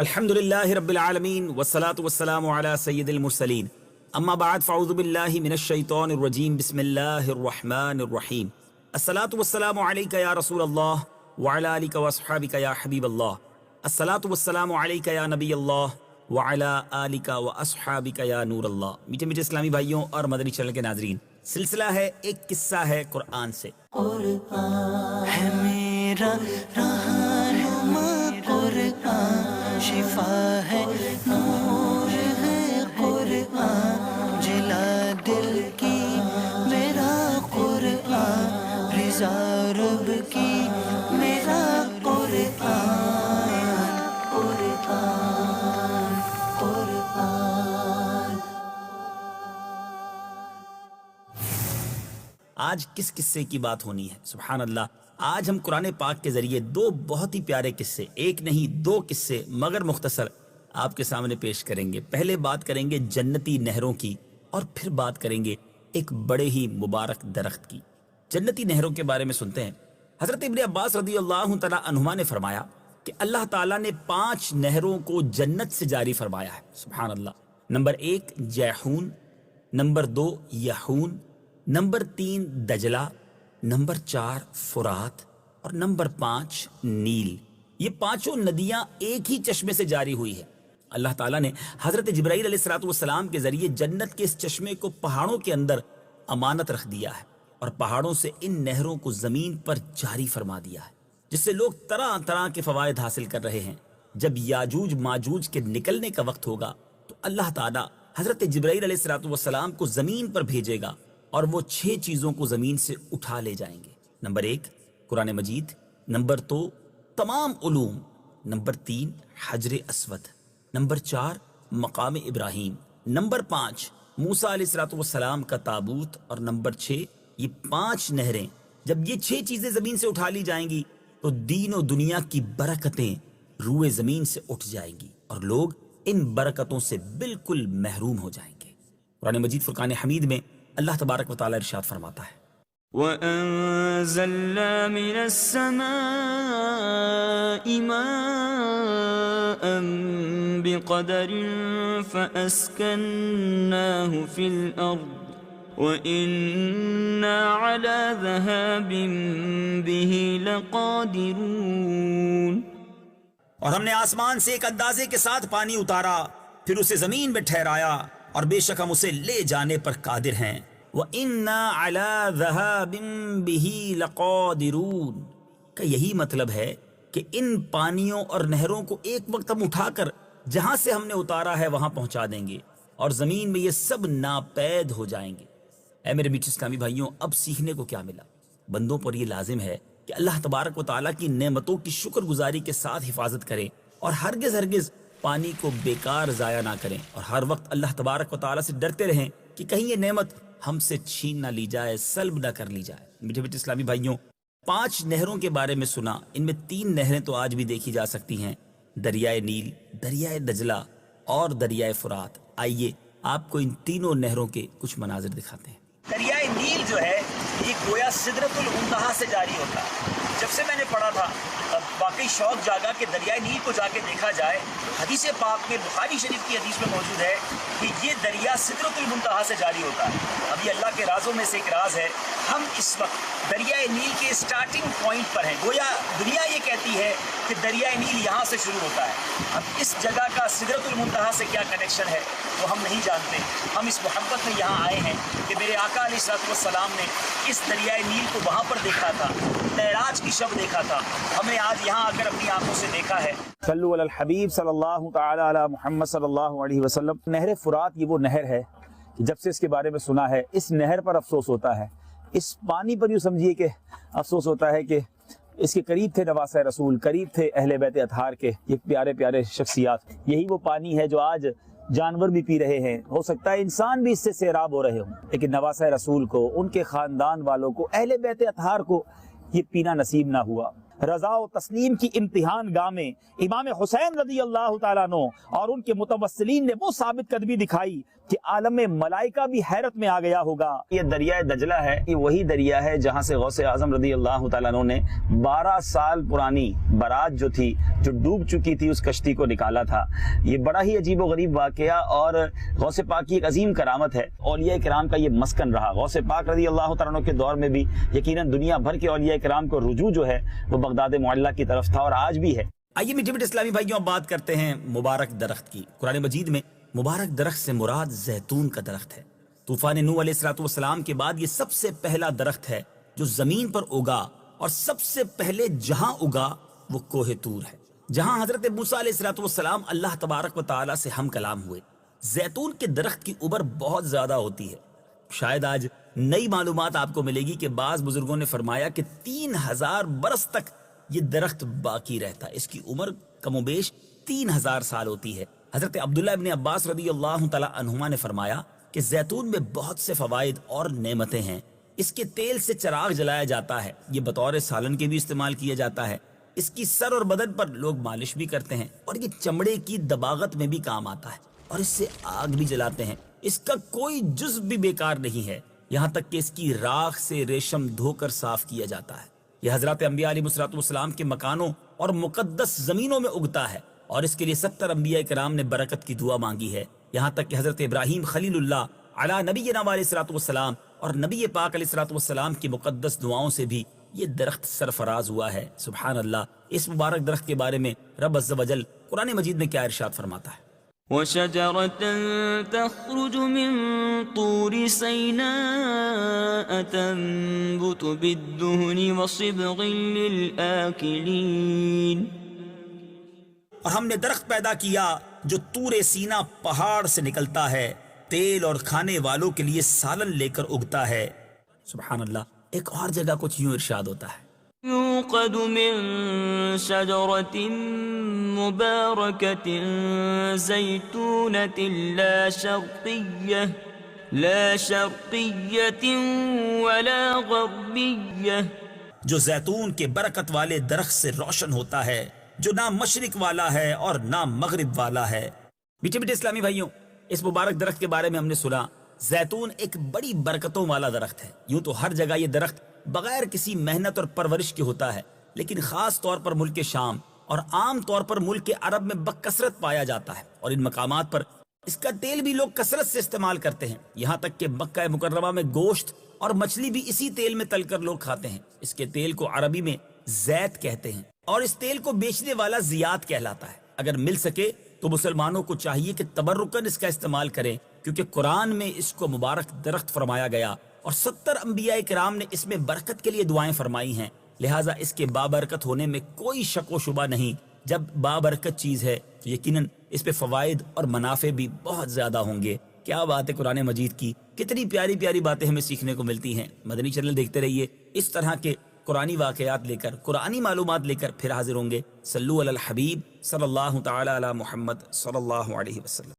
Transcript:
الحمدللہ رب العالمین والصلاة والسلام علی سید المرسلین اما بعد فاعوذ باللہ من الشیطان الرجیم بسم اللہ الرحمن الرحیم الصلاة والسلام علیکہ یا رسول اللہ وعلی آلک واصحابک یا حبیب اللہ الصلاة والسلام علیکہ یا نبی اللہ وعلی آلک واصحابک یا نور اللہ۔ میٹھے میٹھے اسلامی بھائیوں اور مدنی چینل کے ناظرین، سلسلہ ہے ایک قصہ ہے قرآن سے۔ قرآن ہے میرا رہنما، قرآن شفا ہے، نور ہے قرآن، جلا دل کی میرا قرآن، رضا رب کی میرا قرآن، قرآن قرآن۔ آج کس قصے کی بات ہونی ہے؟ سبحان اللہ، آج ہم قرآن پاک کے ذریعے دو بہت ہی پیارے قصے، ایک نہیں دو قصے مگر مختصر آپ کے سامنے پیش کریں گے۔ پہلے بات کریں گے جنتی نہروں کی اور پھر بات کریں گے ایک بڑے ہی مبارک درخت کی۔ جنتی نہروں کے بارے میں سنتے ہیں۔ حضرت ابن عباس رضی اللہ تعالیٰ عنہما نے فرمایا کہ اللہ تعالیٰ نے 5 نہروں کو جنت سے جاری فرمایا ہے۔ سبحان اللہ۔ نمبر 1 جیحون، نمبر 2 یحون، نمبر 3 دجلہ، نمبر 4 فرات اور نمبر 5 نیل۔ یہ 5 ندیاں ایک ہی چشمے سے جاری ہوئی ہے۔ اللہ تعالیٰ نے حضرت جبرائیل علیہ السلام کے ذریعے جنت کے اس چشمے کو پہاڑوں کے اندر امانت رکھ دیا ہے اور پہاڑوں سے ان نہروں کو زمین پر جاری فرما دیا ہے، جس سے لوگ طرح طرح کے فوائد حاصل کر رہے ہیں۔ جب یاجوج ماجوج کے نکلنے کا وقت ہوگا تو اللہ تعالیٰ حضرت جبرائیل علیہ السلام کو زمین پر بھیجے گا اور وہ 6 چیزوں کو زمین سے اٹھا لے جائیں گے۔ نمبر 1 قرآن مجید، نمبر 2 تمام علوم، نمبر 3 حجر اسود، نمبر 4 مقام ابراہیم، نمبر 5 موسیٰ علیہ السلام کا تابوت اور نمبر 6 یہ 5 نہریں۔ جب یہ 6 چیزیں زمین سے اٹھا لی جائیں گی تو دین و دنیا کی برکتیں روئے زمین سے اٹھ جائیں گی اور لوگ ان برکتوں سے بالکل محروم ہو جائیں گے۔ قرآن مجید فرقان حمید میں اللہ تبارک و تعالی ارشاد فرماتا ہے، وَأَنزَلْنَا مِنَ السَّمَاءِ مَاءً بِقَدَرٍ فَأَسْكَنَّاهُ فِي الْأَرْضِ وَإِنَّا عَلَى ذَهَابٍ بِهِ لَقَادِرُونَ۔ اور ہم نے آسمان سے ایک اندازے کے ساتھ پانی اتارا، پھر اسے زمین میں ٹھہرایا اور بے شک ہم اسے لے جانے پر قادر ہیں۔ وَإِنَّا عَلَى ذَهَابٍ بِهِ لَقَادِرُونَ کا یہی مطلب ہے کہ ان پانیوں اور نہروں کو ایک وقت ہم اٹھا کر جہاں سے ہم نے اتارا ہے وہاں پہنچا دیں گے اور زمین میں یہ سب ناپید ہو جائیں گے۔ اے میرے میٹھے اسلامی بھائیوں، اب سیکھنے کو کیا ملا؟ بندوں پر یہ لازم ہے کہ اللہ تبارک و تعالیٰ کی نعمتوں کی شکر گزاری کے ساتھ حفاظت کریں اور ہرگز پانی کو بیکار ضائع نہ کریں، اور ہر وقت اللہ تبارک و تعالیٰ سے ڈرتے رہیں کہ کہیں یہ نعمت ہم سے چھین نہ لی جائے، سلب نہ کر لی جائے۔ میٹھے میٹھے اسلامی بھائیوں، 5 نہروں کے بارے میں سنا، ان میں 3 نہریں تو آج بھی دیکھی جا سکتی ہیں، دریائے نیل، دریائے دجلہ اور دریائے فرات۔ آئیے آپ کو ان تینوں نہروں کے کچھ مناظر دکھاتے ہیں۔ دریائے نیل جو ہے یہ گویا سدرۃ المنتہا سے جاری ہوتا ہے۔ جب سے میں نے پڑھا تھا واقعی شوق جاگا کہ دریائے نیل کو جا کے دیکھا جائے۔ حدیث پاک میں، بخاری شریف کی حدیث میں موجود ہے کہ یہ دریا سدرۃ المنتہا سے جاری ہوتا ہے۔ اب یہ اللہ کے رازوں میں سے ایک راز ہے۔ ہم اس وقت دریائے نیل کے سٹارٹنگ پوائنٹ پر ہیں، گویا دنیا یہ کہتی ہے کہ دریائے نیل یہاں سے شروع ہوتا ہے۔ اب اس جگہ کا سدرۃ المنتہا سے کیا کنیکشن ہے وہ ہم نہیں جانتے۔ ہم اس محبت میں یہاں آئے ہیں کہ میرے آقا علیہ السلام نے اس دریائے نیل کو وہاں پر دیکھا تھا، معراج کی شب دیکھا تھا، ہم نے آج یہاں آ کر اپنی آنکھوں سے دیکھا ہے۔ صلو علی الحبیب صلی اللہ تعالی علی محمد صلی اللہ علیہ وسلم۔ نہر فرات یہ وہ نہر ہے کہ جب سے اس کے بارے میں سنا ہے اس نہر پر افسوس ہوتا ہے، اس پانی پر یوں سمجھیے کہ افسوس ہوتا ہے کہ اس کے قریب تھے نواسہ رسول، قریب تھے اہل بیت اطہار کے یہ پیارے پیارے شخصیات۔ یہی وہ پانی ہے جو آج جانور بھی پی رہے ہیں، ہو سکتا ہے انسان بھی اس سے سیراب ہو رہے ہوں، لیکن نواسہ رسول کو، ان کے خاندان والوں کو، اہل بیت اطہار کو یہ پینا نصیب نہ ہوا۔ رضا و تسلیم کی امتحان گاہ میں امام حسین رضی اللہ تعالیٰ عنہ اور ان کے متوسلین نے وہ ثابت قدمی دکھائی کہ عالم ملائکہ بھی حیرت میں آ گیا ہوگا۔ یہ دریائے دجلہ ہے، یہ وہی دریا ہے جہاں سے غوث اعظم رضی اللہ تعالیٰ عنہ نے 12 سال پرانی برات جو تھی، جو ڈوب چکی تھی، اس کشتی کو نکالا تھا۔ یہ بڑا ہی عجیب و غریب واقعہ اور غوث پاک کی ایک عظیم کرامت ہے۔ اولیاء کرام کا یہ مسکن رہا۔ غوث پاک رضی اللہ تعالیٰ عنہ کے دور میں بھی یقیناً دنیا بھر کے اولیاء کرام کو رجوع جو ہے وہ بغداد معلیٰ کی طرف تھا اور آج بھی ہے۔ آئیے میٹھے میٹھے اسلامی بھائیوں، اب بات کرتے ہیں مبارک درخت کی۔ قرآن مجید میں مبارک درخت سے مراد زیتون کا درخت ہے۔ طوفان نوح علیہ السلام کے بعد یہ سب سے پہلا درخت ہے جو زمین پر اگا، اور سب سے پہلے جہاں اگا وہ کوہ طور ہے، جہاں حضرت موسیٰ علیہ السلام اللہ تبارک و تعالیٰ سے ہم کلام ہوئے۔ زیتون کے درخت کی عمر بہت زیادہ ہوتی ہے۔ شاید آج نئی معلومات آپ کو ملے گی کہ بعض بزرگوں نے فرمایا کہ 3000 برس تک یہ درخت باقی رہتا ہے۔ اس کی عمر کم و بیش 3000 سال ہوتی ہے۔ حضرت عبداللہ ابن عباس رضی اللہ تعالی عنہما نے فرمایا کہ زیتون میں بہت سے فوائد اور نعمتیں ہیں۔ اس کے تیل سے چراغ جلایا جاتا ہے، یہ بطور سالن کے بھی استعمال کیا جاتا ہے۔ اس کی سر اور بدن پر لوگ مالش بھی کرتے ہیں، اور یہ چمڑے کی دباغت میں بھی کام آتا ہے، اور اس سے آگ بھی جلاتے ہیں۔ اس کا کوئی جزو بھی بیکار نہیں ہے، یہاں تک کہ اس کی راکھ سے ریشم دھو کر صاف کیا جاتا ہے۔ یہ حضرات انبیاء علیہ السلام کے مکانوں اور مقدس زمینوں میں اگتا ہے، اور اس کے لیے 70 انبیاء کرام نے برکت کی دعا مانگی ہے، یہاں تک کہ حضرت ابراہیم خلیل اللہ علی نبینا علیہ السلام اور نبی پاک علیہ السلام کی مقدس دعاؤں سے بھی یہ درخت سرفراز ہوا ہے۔ سبحان اللہ۔ اس مبارک درخت کے بارے میں رب عز و جل قرآن مجید میں کیا ارشاد فرماتا ہے؟ وَشَجَرَةً تَخْرُجُ مِن طُورِ سَيْنَاءَ تَنبُتُ بِالدُّهْنِ وَصِبْغٍ لِلْآكِلِينَ۔ اور ہم نے درخت پیدا کیا جو طور سینا پہاڑ سے نکلتا ہے، تیل اور کھانے والوں کے لیے سالن لے کر اگتا ہے۔ سبحان اللہ۔ ایک اور جگہ کچھ یوں ارشاد ہوتا ہے، يوقد من شجرة مباركة زيتونة لا شرقية ولا غربية، جو زیتون کے برکت والے درخت سے روشن ہوتا ہے، جو نہ مشرق والا ہے اور نہ مغرب والا ہے۔ میٹھے میٹھے اسلامی بھائیوں، اس مبارک درخت کے بارے میں ہم نے سنا، زیتون ایک بڑی برکتوں والا درخت ہے۔ یوں تو ہر جگہ یہ درخت بغیر کسی محنت اور پرورش کے ہوتا ہے، لیکن خاص طور پر ملک شام اور عام طور پر ملک عرب میں بکثرت پایا جاتا ہے، اور ان مقامات پر اس کا تیل بھی لوگ کثرت سے استعمال کرتے ہیں، یہاں تک کہ مکہ مکرمہ میں گوشت اور مچھلی بھی اسی تیل میں تل کر لوگ کھاتے ہیں۔ اس کے تیل کو عربی میں زیت کہتے ہیں، اور اس تیل کو بیچنے والا زیات کہلاتا ہے۔ اگر مل سکے تو مسلمانوں کو چاہیے کہ تبرکاً اس کا استعمال کریں، کیونکہ قرآن میں اس کو مبارک درخت فرمایا گیا، اور 70 انبیاء کرام نے اس میں برکت کے لیے دعائیں فرمائی ہیں، لہٰذا اس کے بابرکت ہونے میں کوئی شک و شبہ نہیں۔ جب بابرکت چیز ہے تو یقیناً اس پہ فوائد اور منافع بھی بہت زیادہ ہوں گے۔ کیا بات ہے قرآن مجید کی، کتنی پیاری پیاری باتیں ہمیں سیکھنے کو ملتی ہیں۔ مدنی چینل دیکھتے رہیے، اس طرح کے قرآنی واقعات لے کر، قرآنی معلومات لے کر پھر حاضر ہوں گے۔ صلو علی الحبیب صلی اللہ تعالی علی محمد صلی اللہ علیہ وسلم۔